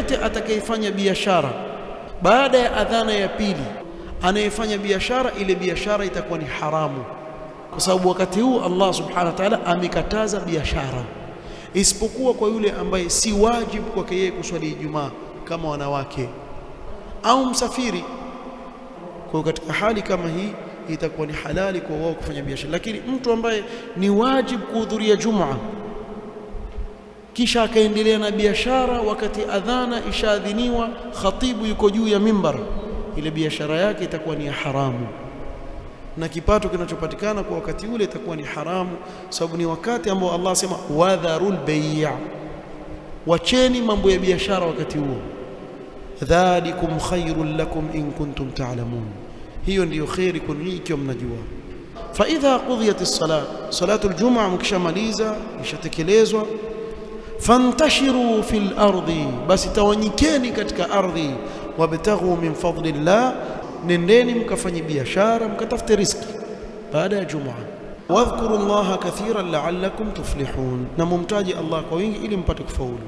yoyote atakayefanya biashara baada ya adhana ya pili, anayefanya biashara, ile biashara itakuwa ni haramu, kwa sababu wakati huu Allah subhanahu wa ta'ala amekataza biashara, isipokuwa kwa yule ambaye si wajibu kwake yeye kuswali Ijumaa kama wanawake au msafiri. Kwa katika hali kama hii itakuwa ni halali kwa wao kufanya biashara. Lakini mtu ambaye ni wajibu kuhudhuria Jumaa kisha akaendelea na biashara wakati adhana ishaadhiniwa, khatibu yuko juu ya mimbar, ile biashara yake itakuwa ni haramu, na kipato kinachopatikana kwa wakati ule itakuwa ni haramu, sababu ni wakati ambao Allah sema wadharul bay', wacheni mambo ya biashara wakati huo. Dhalikum khairul lakum in kuntum ta'lamun, hiyo ndiyo khairi kwenu ikiwa mnajua. Fa idha qudiyat as-salat, salatu al-jum'a mkishamaliza, ishatekelezwa, fantashiru fil ardi, basi tawanyikeni katika ardhi, wabtaghu min fadlillah, nendeni mkafanye biashara mkatafute riziki baada ya Jumaa. Wadhkuru Allaha kathiran la'allakum tuflihun, na mumtaji Allah kwa wingi ili mpate kufaulu.